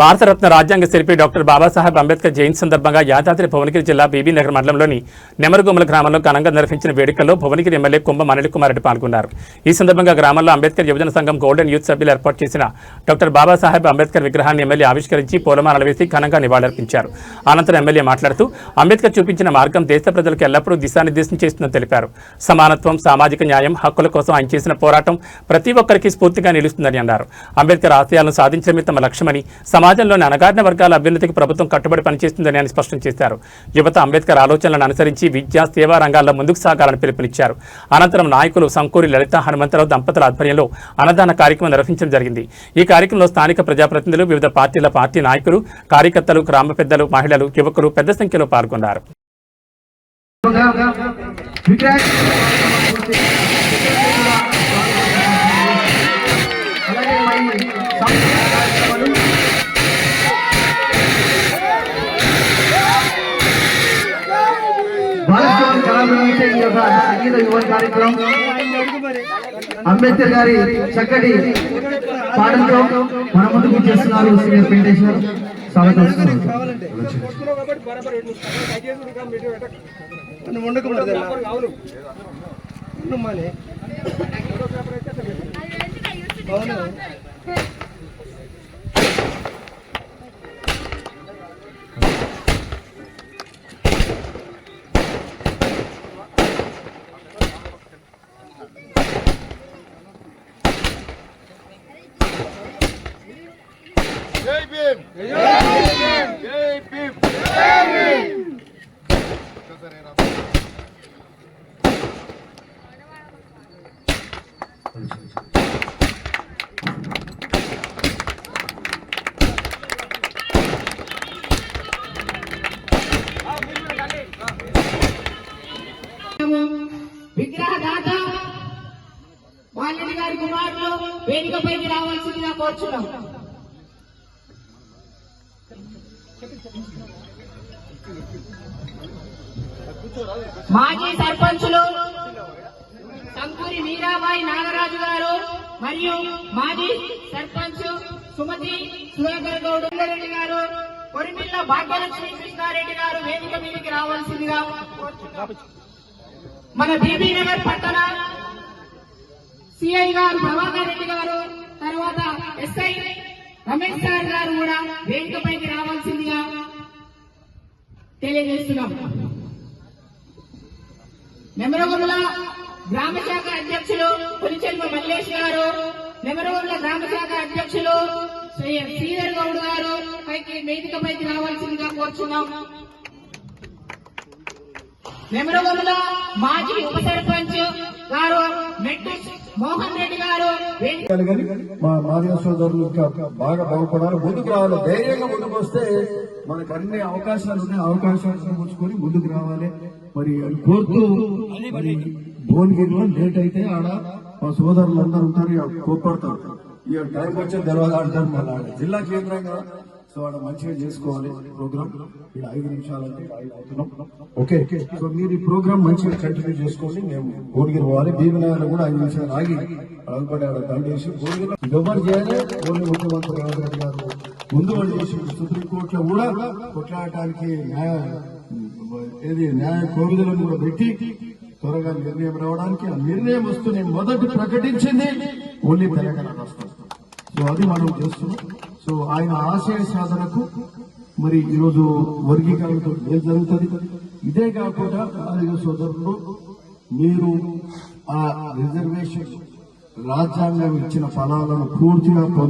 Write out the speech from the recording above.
భారతరత్న రాజ్యాంగ శిల్పి డాక్టర్ బాబాసాహెబ్ అంబేద్కర్ జయంతి సందర్భంగా యాదాద్రి భువనగిరి జిల్లా బీబీ నగర్ మండలంలోని నెమరుగుమ్మల గ్రామంలో ఘనంగా నిర్వహించిన వేడుకల్లో భువనగిరి ఎమ్మెల్యే కుంభ మనలి కుమార్ రెడ్డి పాల్గొన్నారు. ఈ సందర్భంగా గ్రామంలో అంబేద్కర్ యువజన సంఘం గోల్డెన్ యూత్ సభ్యులు ఏర్పాటు చేసిన డాక్టర్ బాబాసాహెబ్ అంబేద్కర్ విగ్రహాన్ని ఎమ్మెల్యే ఆవిష్కరించి పూలమాలలు వేసి ఘనంగా నివాళులర్పించారు. అనంతరం ఎమ్మెల్యే మాట్లాడుతూ అంబేద్కర్ చూపించిన మార్గం దేశ ప్రజలకు ఎల్లప్పుడూ దిశానిర్దేశం చేస్తుందని తెలిపారు. సమానత్వం, సామాజిక న్యాయం, హక్కుల కోసం ఆయన చేసిన పోరాటం ప్రతి ఒక్కరికి స్ఫూర్తిగా నిలుస్తుందని అన్నారు. అంబేద్కర్ ఆశయాలను సాధించడమే తమ లక్ష్యమని, సమాజంలోని అణగారిన వర్గాల అభ్యున్నతికి ప్రభుత్వం కట్టుబడి పనిచేస్తుందని ఆయన స్పష్టం చేశారు. యువత అంబేద్కర్ ఆలోచనలను అనుసరించి విద్యా, సేవా రంగాల్లో ముందుకు సాగాలని పిలుపునిచ్చారు. అనంతరం నాయకులు సంకూరి లలిత హనుమంతరావు దంపతుల ఆధ్వర్యంలో అన్నదాన కార్యక్రమం నిర్వహించడం జరిగింది. ఈ కార్యక్రమంలో స్థానిక ప్రజాప్రతినిధులు, వివిధ పార్టీల పార్టీ నాయకులు, కార్యకర్తలు, గ్రామ పెద్దలు, మహిళలు, యువకులు పెద్ద సంఖ్యలో పాల్గొన్నారు. సంగీత యువ కార్యక్రమం అంబేద్కర్ గారి చక్కటి పాటలతో మన ముందుకు చేస్తున్నారు సీనియర్ వెంకటేశ్వర్. స్వాగతం. జై భీమ్, జై భీమ్, జై భీమ్. విగ్రహదాత బాలరెడ్డి గారి కుమారులు వేదికపైకి రావాల్సిందిగా కోరుచున్నాం. మాజీ సర్పంచులు సంకూరి మీరాబాయి నాగరాజు గారు మరియు మాజీ సర్పంచ్ సుమతి సుధాకర్ గౌడ్ రెడ్డి గారు, కొరిమిల్ల భాగ్యలక్ష్మి కృష్ణారెడ్డి గారు వేదిక మీదకి రావాల్సిందిగా. మన బీబీ నగర్ పట్టణ సిఐ గారు ప్రభాకర్ రెడ్డి గారు, తర్వాత ఎస్ఐ రమేష్ సార్ గారు కూడా వేదికపైకి రావాల్సిందిగా తెలియజేస్తున్నాం. నెమరగుండ్ల గ్రామ శాఖ అధ్యక్షులు పులిచెల్మ మల్లేష్ గారు, నెమరగుండ్ల గ్రామ శాఖ అధ్యక్షులు శ్రీధర్ గౌడ్ గారు వేదికపైకి రావాల్సిందిగా కోరుచున్నాం. నెమరగుండ్ల మాజీ ఉప సర్పంచ్ గారు మెట్టు మోహన్ రెడ్డి గారు, మా మాదిగ సోదరులు ఇంకా బాగా బాగుపడాలి, ముందుకు రావాలి. ధైర్యంగా ముందుకు వస్తే మనకు అన్ని అవకాశాలు ఉన్నాయి, అవకాశాలను పుచ్చుకొని ముందుకు రావాలి. మరి కోరుతూ మరి భువనగిరిలో లేట్ అయితే ఆడ మా సోదరులు అందరూ ఉంటారు, కోపడతారు. ఇక టైం వచ్చే తర్వాత ఆడతారు. మళ్ళీ ఆడ జిల్లా కేంద్రంగా సో ఆడ మంచిగా చేసుకోవాలి ప్రోగ్రామ్. ఇక్కడ 5 నిమిషాలంటే అవుతున్నాం. ఓకే, సో మీరు ఈ ప్రోగ్రామ్ మంచిగా కంటిన్యూ చేసుకోండి. మేము భువనగిరి పోవాలి. భీమనగర్ కూడా 5 నిమిషాలు ఆగి అడగపడి ఆడ దండేసి భువనగిరి ఎవరు చేయాలి. ఓన్లీ ముఖ్యమంత్రి రేవంత్ రెడ్డి గారు ముందు వాళ్ళు చేసి సుప్రీంకోర్టులో కూడా కొట్లాడటానికి న్యాయ కోవిధులను కూడా పెట్టి త్వరగా నిర్ణయం రావడానికి, ఆ నిర్ణయం వస్తూనే మొదటి ప్రకటించింది ఓన్లీ తెలంగాణ రాష్ట్రం. సో అది మనం చేస్తున్నాం. సో ఆయన ఆశయ సాధనకు మరి ఈరోజు వర్గీకరణతో ఏం జరుగుతుంది. ఇదే కాకుండా ఆదిగ సోదరులు మీరు ఆ రిజర్వేషన్ రాజ్యాంగం ఇచ్చిన ఫలాలను పూర్తిగా